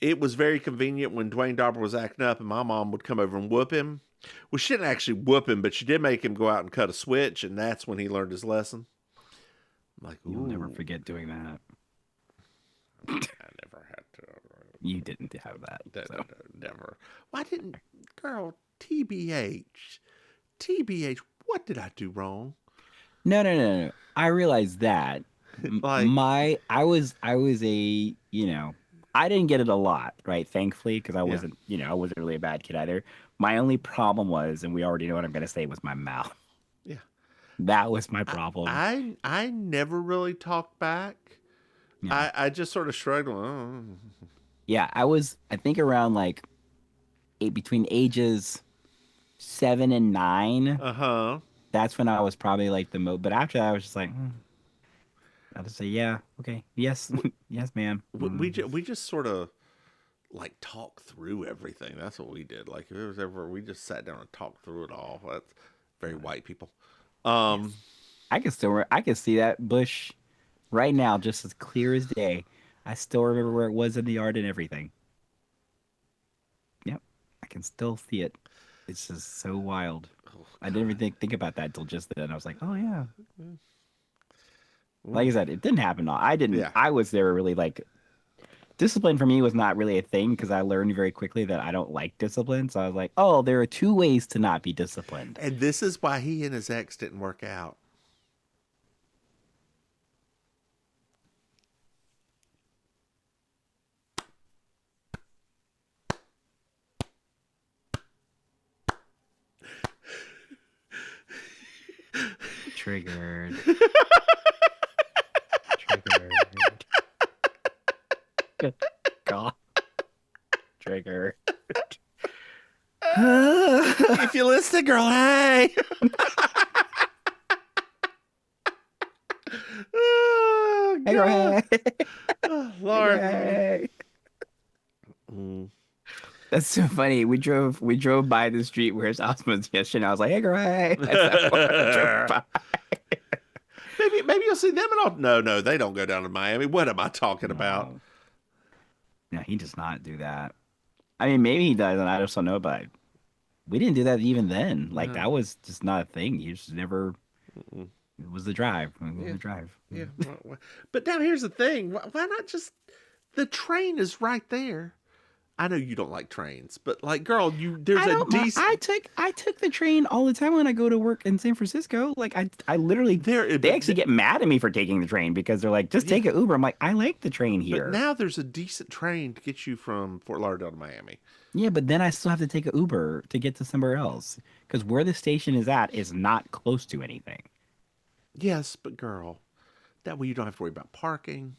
It was very convenient when Dwayne Dauber was acting up and my mom would come over and whoop him. Well, she didn't actually whoop him, but she did make him go out and cut a switch, and that's when he learned his lesson. I'm like, you'll never forget doing that. I never had to. You didn't have that. So. Never. Why didn't, girl, TBH, what did I do wrong? No. I realized that. Like, I was a, I didn't get it a lot, right? Thankfully, because I wasn't, I wasn't really a bad kid either. My only problem was, and we already know what I'm going to say, was my mouth. Yeah. That was my problem. I never really talked back. Yeah. I just sort of shrugged. Oh. Yeah, I think around like between ages 7 and 9. Uh-huh. That's when I was probably like the most, but after that I was just like, I'll just say, yeah, okay, yes, yes, ma'am. We just sort of like talk through everything. That's what we did. Like if it was ever, we just sat down and talked through it all. That's very white people. Yes. I can see that bush right now, just as clear as day. I still remember where it was in the yard and everything. Yep, I can still see it. It's just so wild. Oh, I didn't even think about that till just then. I was like, oh yeah. Like I said, it didn't happen. I didn't. Yeah. I was there really like. Discipline for me was not really a thing because I learned very quickly that I don't like discipline. So I was like, oh, there are 2 ways to not be disciplined. And this is why he and his ex didn't work out. Triggered. Good God. Trigger. If you listen, girl, hey. Oh, hey, girl, hey. Oh, Lord. Hey. That's so funny. We drove by the street where his house was yesterday, and I was like, hey, girl, hey. Maybe you'll see them and all. No, they don't go down to Miami. What am I talking about? No, he does not do that. I mean, maybe he does, and I just don't know about it. We didn't do that even then. Like, that was just not a thing. You just never... It was the drive. The drive. Yeah. But now here's the thing. Why not just... The train is right there. I know you don't like trains, but like, girl, there's a decent. I took the train all the time when I go to work in San Francisco. Like I literally they actually get mad at me for taking the train because they're like, just take an Uber. I'm like, I like the train here. But now there's a decent train to get you from Fort Lauderdale to Miami. Yeah, but then I still have to take an Uber to get to somewhere else because where the station is at is not close to anything. Yes, but girl, that way you don't have to worry about parking.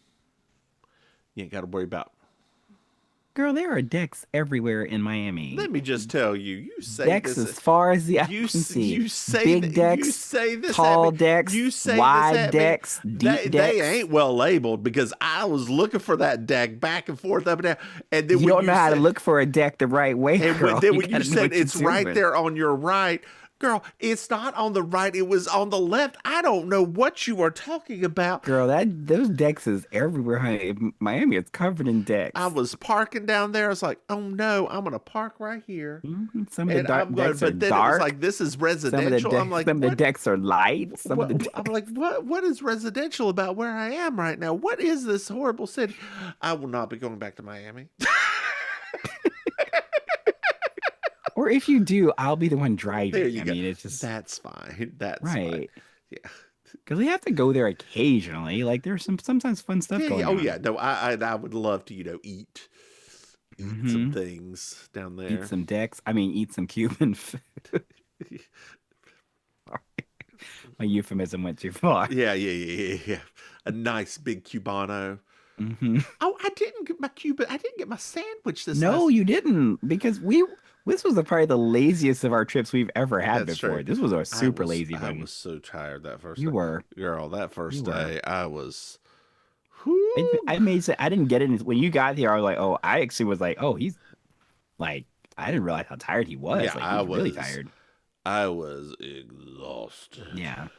You ain't got to worry about. Girl, there are decks everywhere in Miami. Let me just tell you, you say decks this, as far as the eye can see. You say big decks, you say this tall decks, you say wide decks, deep decks. They ain't well labeled because I was looking for that deck back and forth up and down. And then you don't know how to look for a deck the right way. And girl. then when you said it's right there on your right, Girl, it's not on the right. It was on the left. I don't know what you are talking about. Girl, those decks is everywhere. Honey. Miami is covered in decks. I was parking down there. I was like, oh no, I'm going to park right here. Some of the decks are but then dark. it was like, this is residential. I'm like, some of the decks are light. I'm like, what is residential about where I am right now? What is this horrible city? I will not be going back to Miami. Or if you do, I'll be the one driving. There you I go. mean, it's just that's fine. That's right. Fine. Yeah. Because we have to go there occasionally. Like there's sometimes fun stuff going on. Oh yeah, no, I would love to eat some things down there. Eat some decks. I mean, eat some Cuban food. My euphemism went too far. Yeah. A nice big Cubano. Oh, I didn't get my Cuban. I didn't get my sandwich this. No, you didn't, because this was probably the laziest of our trips we've ever had before. True. This was a super lazy one. I was so tired that first. You day. were, girl. That first day, I was. I didn't get it when you got here. I was like, oh, I actually was like, oh, he's like, I didn't realize how tired he was. Yeah, like, I was really tired. I was exhausted. Yeah.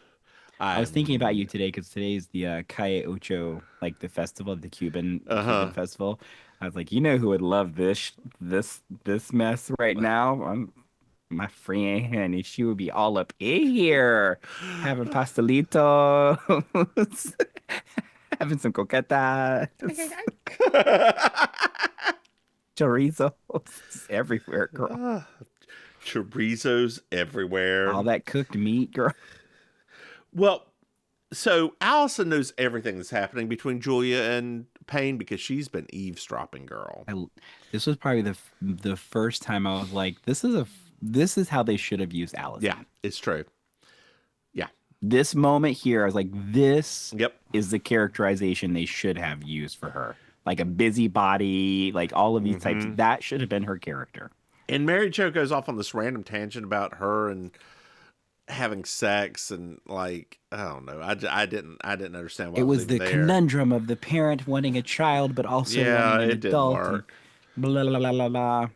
I was thinking about you today because today's the Calle Ocho, like the festival, the Cuban festival. I was like, you know who would love this mess right now? My friend, and she would be all up in here having pastelitos, having some coquetas, chorizos everywhere, girl. Chorizos everywhere. All that cooked meat, girl. Well, so Allison knows everything that's happening between Julia and Payne because she's been eavesdropping, girl. This was probably the first time I was like, this is how they should have used Allison. Yeah, it's true. Yeah. This moment here, I was like, this Yep. is the characterization they should have used for her. Like a busybody, like all of these types. That should have been her character. And Mary Jo goes off on this random tangent about her and having sex and like, I don't know. I didn't understand what it was the there. conundrum of the parent wanting a child but also wanting an adult. Didn't work. Blah blah blah blah blah.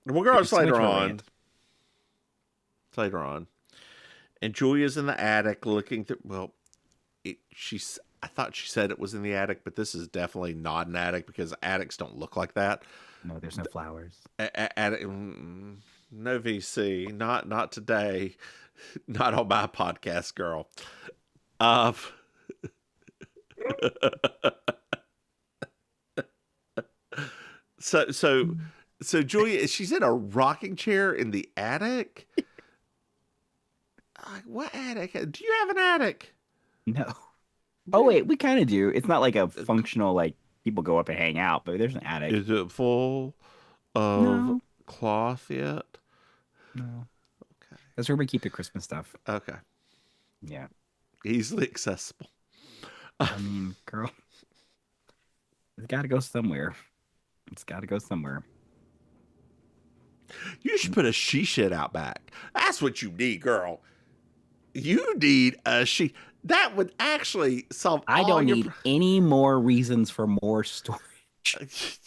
We'll go later on. It's later on. And Julia's in the attic looking through. Well, I thought she said it was in the attic, but this is definitely not an attic because attics don't look like that. No, there's no flowers. Attic, no VC. Not today. Not on my podcast, girl. So Julia, she's in a rocking chair in the attic. What attic? Do you have an attic? No. Oh wait, we kind of do. It's not like a functional like people go up and hang out, but there's an attic. Is it full of cloth yet? No. Okay. That's where we keep the Christmas stuff. Okay. Yeah. Easily accessible. I mean, girl, it's got to go somewhere. It's got to go somewhere. You should put a she shed out back. That's what you need, girl. You need a she. That would actually solve. I don't need any more reasons for more storage.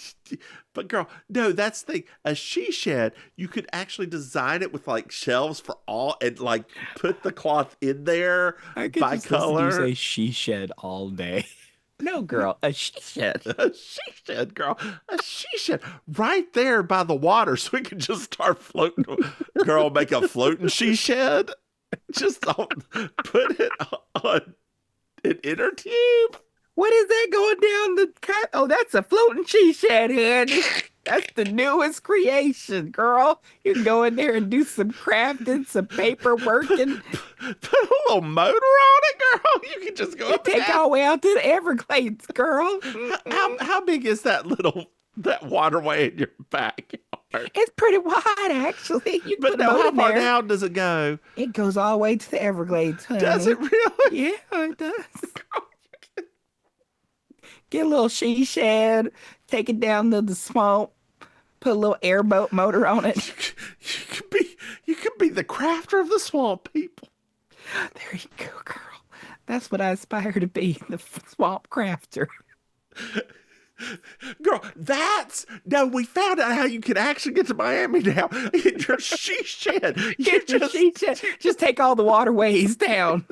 But girl, no, that's the thing. A she shed, you could actually design it with like shelves for all, and like put the cloth in there I could by just color. listen to you say she shed all day. No, girl, a she shed. A she shed, girl. A she shed right there by the water, so we can just start floating. Girl, make a floating she shed. Just put it on an inner tube. What is that going down the cat? Oh, that's a floating she shed, honey. That's the newest creation, girl. You can go in there and do some crafting, some paperwork, and put a little motor on it, girl. You can just go up take all the way out to the Everglades, girl. How big is that waterway in your backyard? It's pretty wide, actually. But no, how far down does it go? It goes all the way to the Everglades, honey. Does it really? Yeah, it does. Get a little she shed, take it down to the swamp, put a little airboat motor on it. You could be the crafter of the swamp people. There you go, girl. That's what I aspire to be, the swamp crafter. Girl, we found out how you can actually get to Miami now. She shed. Just take all the waterways down.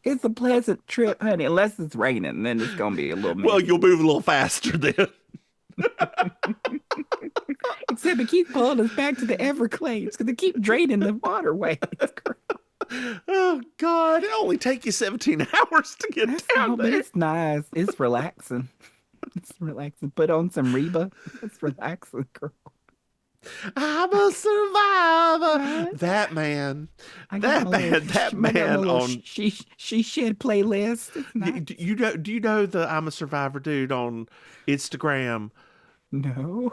It's a pleasant trip, honey, unless it's raining, then it's gonna be a little Well, messy. you'll move a little faster then. Except it keeps pulling us back to the Everglades because they keep draining the waterways. Oh God, it only take you 17 hours to get down But there. it's nice. It's relaxing. It's relaxing. Put on some Reba. It's relaxing, girl. I'm a survivor. That man. That man on. She shed playlist. It's nice. Do you know the I'm a Survivor dude on Instagram? No.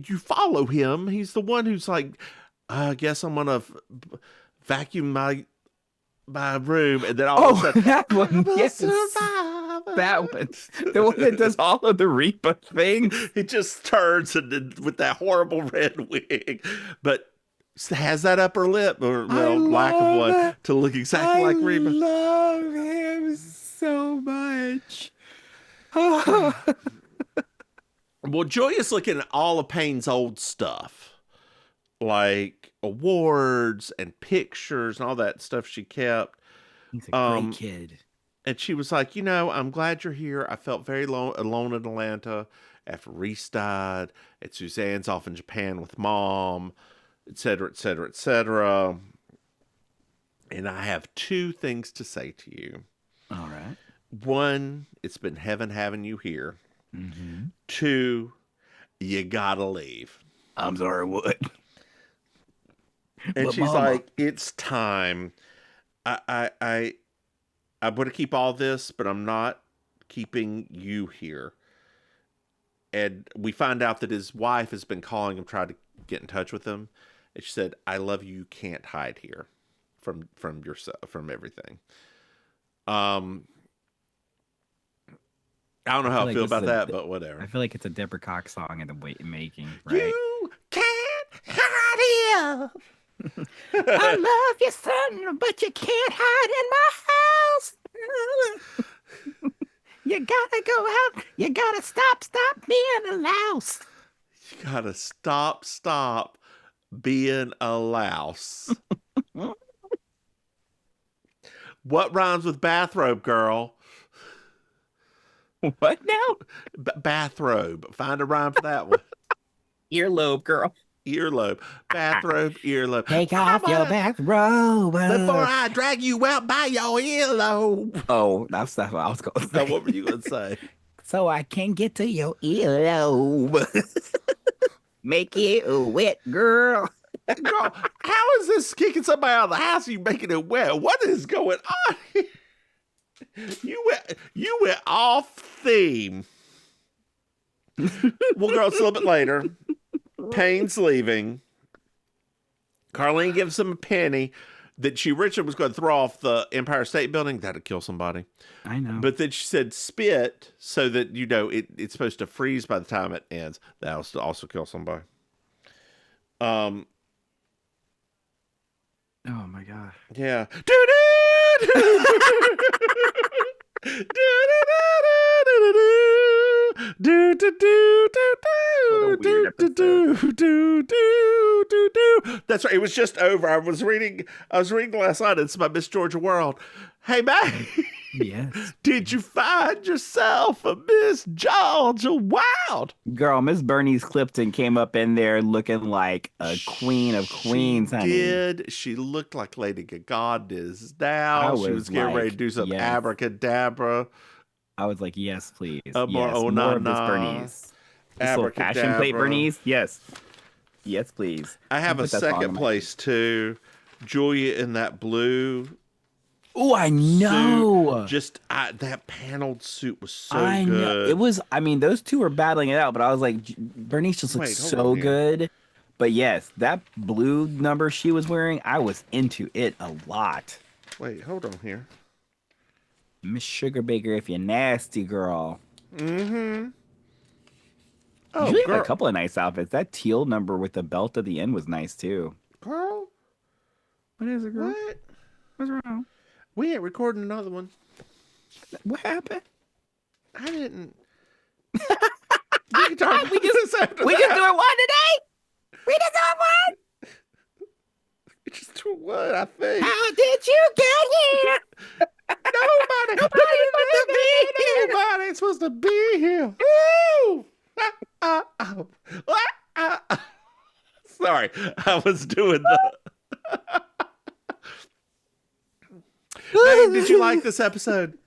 You follow him. He's the one who's like, I guess I'm gonna vacuum my room, and then all of a sudden, that one. Yes. Survivor. That one. The one that does all of the Reba things. It just turns and with that horrible red wig, but has that upper lip or lack of one to look exactly like Reba. I love him so much. Well, Julia's looking at all of Payne's old stuff, like awards and pictures and all that stuff she kept. He's a great kid. And she was like, I'm glad you're here. I felt very alone in Atlanta after Reese died, and Suzanne's off in Japan with Mom, et cetera, et cetera, et cetera. And I have two things to say to you. All right. One, it's been heaven having you here. Mm-hmm. Two, you gotta leave. I'm sorry, what? And But she's Mama. like, it's time. I'm going to keep all this, but I'm not keeping you here. And we find out that his wife has been calling him, trying to get in touch with him. And she said, I love you. You can't hide here from yourself, from everything. I don't know how I feel about that, but whatever. I feel like it's a Deborah Cox song in the making, right? You can't hide here. I love you, son, but you can't hide in my house. You gotta go out. You gotta stop being a louse. You gotta stop being a louse. What rhymes with bathrobe, girl? What now? Bathrobe. Find a rhyme for that one. Earlobe, girl. Earlobe. Bathrobe, earlobe. Take off your bathrobe. Before I drag you out by your earlobe. Oh, that's not what I was going to say. Now, what were you going to say? So I can get to your earlobe. Make it wet, girl. Girl, how is this kicking somebody out of the house and you making it wet? What is going on here? You went off theme. Well, girl, it's a little bit later. Payne's leaving. Carlene gives him a penny that she originally was going to throw off the Empire State Building. That'd kill somebody. I know. But then she said spit so that, it's supposed to freeze by the time it ends. That'll also kill somebody. Oh my God. Yeah. That's right. It was just over. I was reading last night. It's my Miss Georgia World. Hey, man. Yes. Did you find yourself a Miss Georgia Wild? Girl, Miss Bernice Clifton came up in there looking like a queen of queens, honey. Did. She looked like Lady Gaga is now. She was getting ready to do some abracadabra. I was like, yes, please. More of Miss Bernice. This little fashion plate, Bernice. Yes. Yes, please. I have a second place, too. Julia in that blue. Oh, I know. Suit. Just that paneled suit was so I good. know. It was. I mean, those two were battling it out, but I was like, Bernice just looks so good. But yes, that blue number she was wearing, I was into it a lot. Wait, hold on here. Miss Sugarbaker, if you're nasty, girl. Mm-hmm. Oh, Julia girl. had a couple of nice outfits. That teal number with the belt at the end was nice too. Girl, what is it, girl? What? What's wrong? We ain't recording another one. What happened? I didn't. We can talk about this after We that. just doing one today. We just doing one. We just do what, I think. How did you get here? Nobody's supposed to be here. Woo! Sorry, I was doing the. Hey, did you like this episode?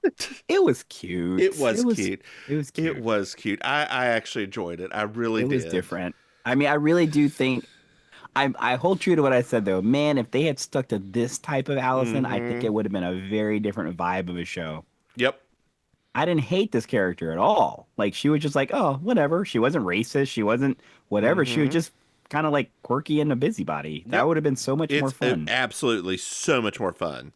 It was cute. It was cute. It was cute. It was cute. I actually enjoyed it. I really did. It was different. I mean, I really do think I hold true to what I said though. Man, if they had stuck to this type of Allison, I think it would have been a very different vibe of a show. Yep. I didn't hate this character at all. Like she was just like, oh, whatever. She wasn't racist. She wasn't whatever. She was just kind of like quirky and a busybody. That would have been so much more fun. Absolutely, so much more fun.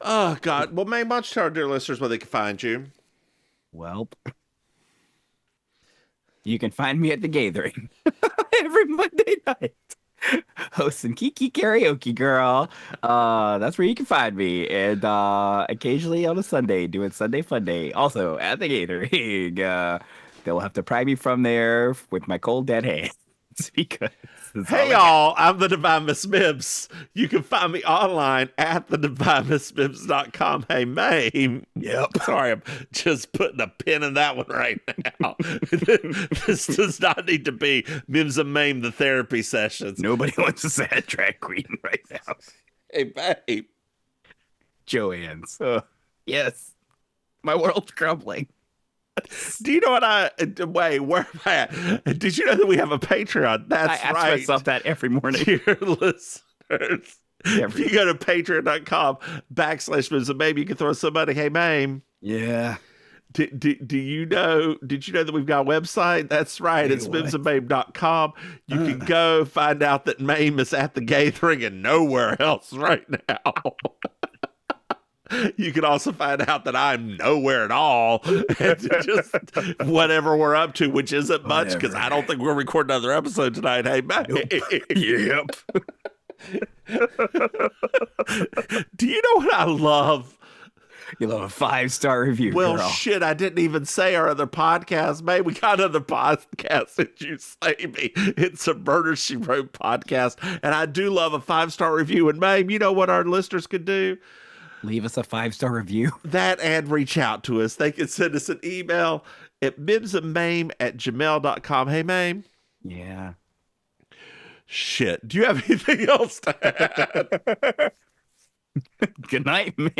Oh God. Well, Maim, why don't you tell our dear listeners where they can find you? Well, you can find me at the Gathering every Monday night. Hosting Kiki Karaoke Girl. That's where you can find me. And occasionally on a Sunday, doing Sunday Fun Day. Also at the Gathering. They'll have to pry me from there with my cold dead hands because Hey y'all, I'm the Divine Miss Mims. You can find me online at thedivinemissmims.com. Hey Maim. Yep. Sorry, I'm just putting a pin in that one right now. This does not need to be Mims and Maim, the therapy sessions. Nobody wants a sad drag queen right now. Hey babe. Joanne's. Yes. My world's crumbling. Do you know what wait, where am I at? Did you know that we have a Patreon? That's I ask right. myself that every morning. Dear listeners, if you go to patreon.com/Mims and Maim, you can throw somebody, hey Maim. Yeah. Did you know that we've got a website? That's right. It's mimsandmaim.com. You can go find out that Maim is at the Gathering and nowhere else right now. You can also find out that I'm nowhere at all. And just whatever we're up to, which isn't much because I don't think we'll record another episode tonight. Hey, Maim. Yep. Do you know what I love? You love a 5-star review. Well, girl. shit, I didn't even say our other podcast. Maybe we got another podcast that you say me. It's a Murder, She Wrote podcast. And I do love a 5-star review. And Maim, you know what our listeners could do? Leave us a 5-star review. That and reach out to us. They can send us an email at mimsandmaim@gmail.com. Hey, Maim. Yeah. Shit. Do you have anything else to add? Good night, man.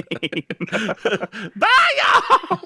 Bye, y'all.